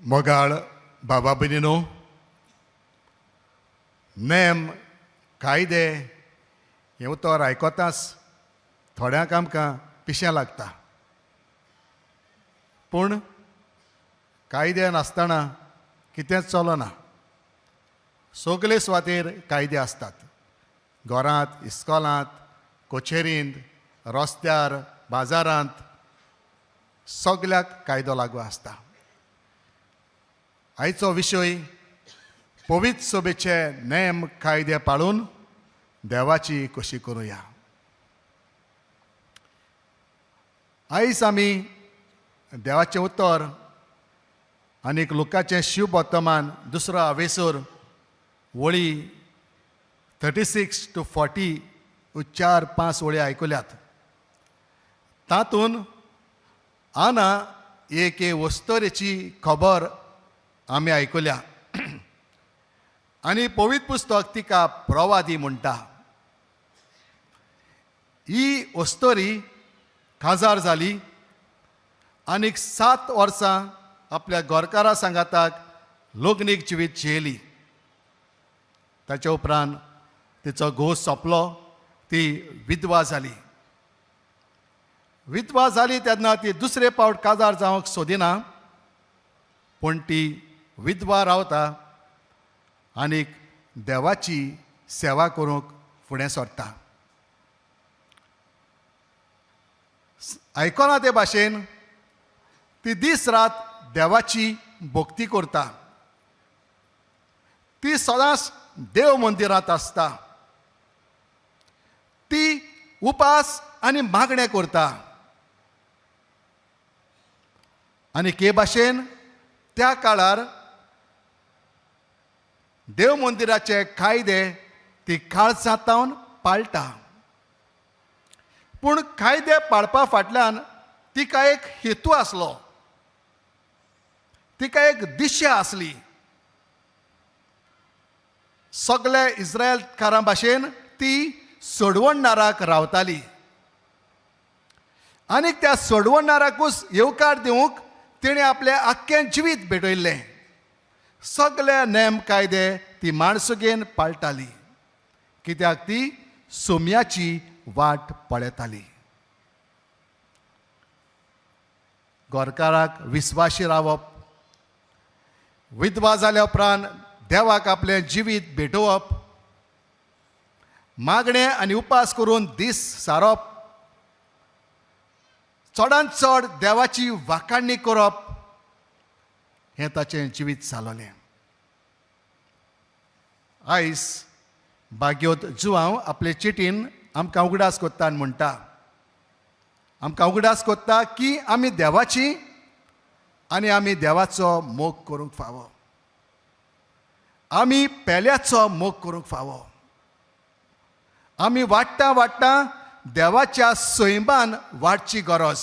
मोगाळ बाबा भयणीनो, नेम कायदे हे उतर आयकोताच थोड्यांक आमकां पिशें लागता. पूण कायदे नासतना कितेंच चलना. सगले सुवातेर कायदे आसतात. घरांत, इस्कॉलांत, कोचेरींत, रस्त्यार, बाजारांत सगल्याक कायदो लागू आसता. आयचो विशय पवित्र सभेचे नेम कायदे पाळून देवाची कशी करूया. आयज आमी देवाचें उतर आनीक लुकाचें शिव वर्तमान दुसरो आवेसूर वळी 36 to 40 4-5 वळी आयकुल्यात. तातूंत आना एक वस्तोरेची खबर आमी आयकुल्या आनी पवित्र पुस्तक तिका प्रवादी म्हणटा. ही वस्तोरी काजार जाली आनीक 7 वर्सां आपल्या घरकारा सांगाताक लग्नीक जिवीत जियेली. ताचे उपरांत तिचो घोव सोंपलो. ती विधवा जाली. विधवा जाली तेन्ना ती दुसरे फावट काजार जावंक सोदिना. पूण ती विधवा रावता आनीक देवाची सेवा करूंक फुडें सरता. आयकना ते भाशेन ती दीस रात देवाची भक्ती करता. ती सदांच देव मंदिरांत आसता. ती उपास आनी मागणें करता. आनी के भाशेन त्या काळार देव मंदिराचे कायदे ती काळजांतावन पाळटा. पूण कायदे पाळपा फाटल्यान तिका एक हेतू आसलो. तिका एक दिशा आसली. सगळे इस्रायलकारां भाशेन ती सोडवणदाराक रावताली. आनीक त्या सोडवणदाराकूच येवकार दिवंक तिणें आपलें आख्खें जिवीत भेटयल्लें. सगळे नेम कायदे ती माणसुगेन पाळटाली. कित्याक ती सोम्याची वाट पळयताली. घरकाराक विस्वाशी रावप, विधवा जाल्या उपरांत देवाक आपलें जिवीत भेटोवप, मागणें आनी उपास करून दीस सारप, चडांत चड देवाची वाखाणणी करप, हें ताचें जिवीत जालोलें. आयज भाग्योत जुवांव आपले चिटीन आमकां उगडास कोत्ता आनी म्हणटा. आमकां उगडास कोत्ता की आमी देवाची आनी आमी देवाचो मोग करूंक फावो. आमी पेल्याचो मोग करूंक फावो. आमी वाडटा वाडटा देवाच्या सैमान वाडची गरज.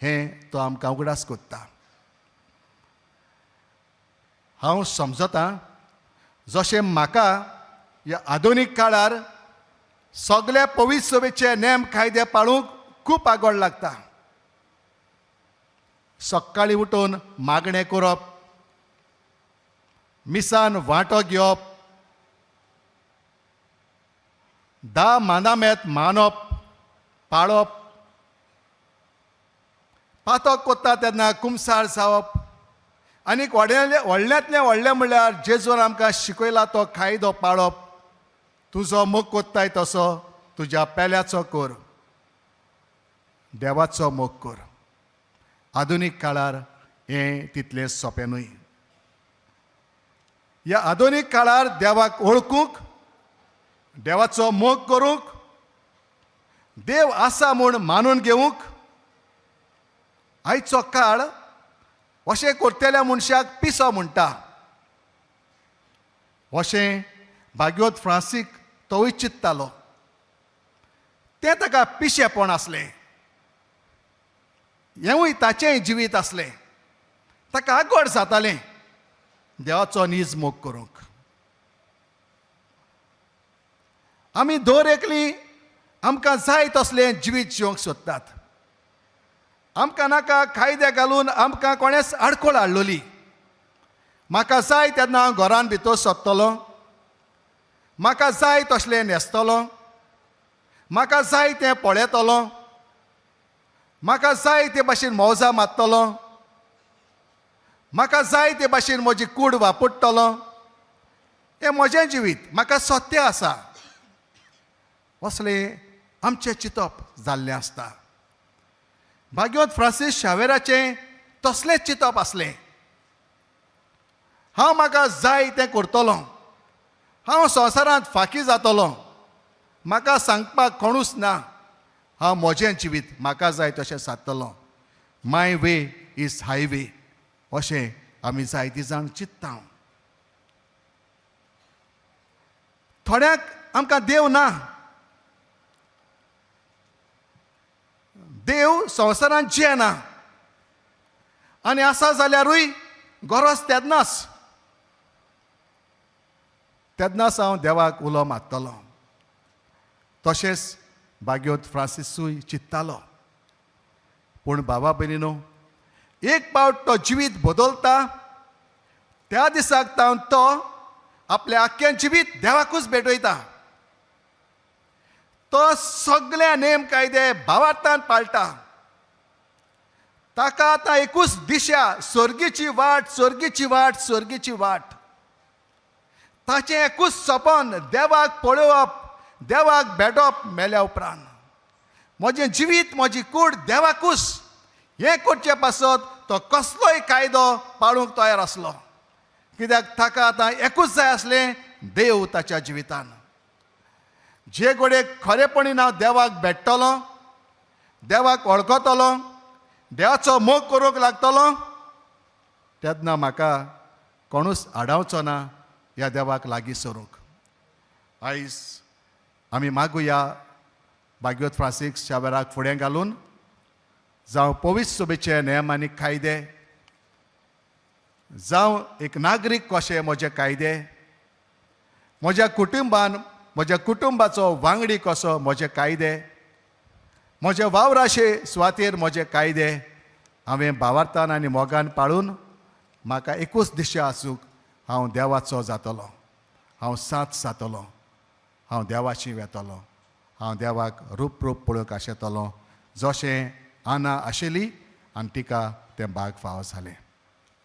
हें तो आमकां उगडास कोत्ता. हांव समजतां जशें म्हाका ह्या आधुनीक काळार सगळे पवित्र सभेचे नेम कायदे पाळूंक खूब आवड लागता. सकाळीं उठून मागणें करप, मिसान वांटो घेवप, 10 मानामेत मानप, पाळप, पातक कोत्ता तेन्ना कुमसार जावप, आनीक व्हडल्यांतलें व्हडलें म्हणल्यार जेजून आमकां शिकयला तो कायदो पाळप. तुजो मोग कोत्ताय तसो तुज्या पेल्याचो कर, देवाचो मोग कर. आधुनीक काळार हें तितलें सोंपें न्हय. ह्या आधुनीक काळार देवाक वळखूंक, देवाचो मोग करूंक, देव आसा म्हूण मानून घेवंक आयचो काळ अशें करतल्या मनशाक पिसो म्हणटा. अशें भाग्योत फ्रांसीक तोय चिंत्तालो. तें ताका पिशेपण आसलें. हेंवूय ताचेंय जिवीत आसलें. ताका आगोड जातालें देवाचो नीज मोग करूंक. आमी दर एकली आमकां जाय तसलें जिवीत जिवंक सोदतात. आमकां नाका कायदे घालून आमकां कोणेच आडखळ हाडलोली. म्हाका जाय तेन्ना हांव घरान भितर सोदतलों, म्हाका जाय तसलें न्हेसतलों, म्हाका जाय तें पळयतलों, म्हाका जाय ते भाशेन मौजा मारतलों, म्हाका जाय ते भाशेन म्हजी कूड वापरतलों. हें म्हजें जिवीत, म्हाका सत्य आसा असलें आमचें चिंतप जाल्लें आसता. भाग्यवंत फ्रांसीस शावेराचें तसलेंच चिंतप आसलें. हांव म्हाका जाय तें करतलों, हांव संवसारांत फाकी जातलों, म्हाका सांगपाक कोणूच ना, हांव म्हजें जिवीत म्हाका जाय तशें सादतलों. माय वे इज हायवे अशें आमी जायतीं जाण चिंत्ता. थोड्यांक आमकां देव ना. देव संवसारांत जियेना आनी आसा जाल्यारूय गरज तेन्नाच हांव देवाक उलो मारतलों. तशेंच भाग्यवंत फ्रांसीसूय चिंत्तालो. पूण बाबा भयणीनो, एक पावट तो जिवीत बदलता त्या दिसाक तावन तो आपलें आख्खें जिवीत देवाकूच भेटयता. तो सगळे नेम कायदे भावार्थान पाळटा. ताका आतां एकूच दिशा, स्वर्गीची वाट, स्वर्गीची वाट, स्वर्गीची वाट. ताचें एकूच सपन देवाक पळोवप, देवाक भेटप मेल्या उपरांत. म्हजें जिवीत, म्हजी कूड देवाकूच हें करचे पासत तो कसलोय कायदो पाळूंक तयार आसलो. कित्याक ताका आतां एकूच जाय आसलें, देव ताच्या जिवितान. जे घडयेक खरेपणीन हांव देवाक भेटतलों, देवाक वळखतलों, देवाचो मोग करूंक लागतलों, तेन्ना म्हाका कोणूच आडावचो ना ह्या देवाक लागीं सरूंक. आयज आमी मागुया भाग्यवंत फ्रांसीस शावेराक फुडें घालून जावं पवित्र सभेचे नेम आनी कायदे, जावं एक नागरीक कशे म्हजे कायदे, म्हज्या कुटुंबान म्हज्या कुटुंबाचो वांगडी कसो म्हजे कायदे, म्हज्या वावराचे सुवातेर म्हजे कायदे हांवें भावार्थान आनी मोगान पाळून म्हाका एकूच दिशा आसूंक हांव देवाचो जातलों, हांव साथ जातलों, हांव देवाची वेतलों, हांव देवाक रूप पळोवंक आशेतलों, जशें आना आशिल्ली आनी तिका तें भाग फाव जालें.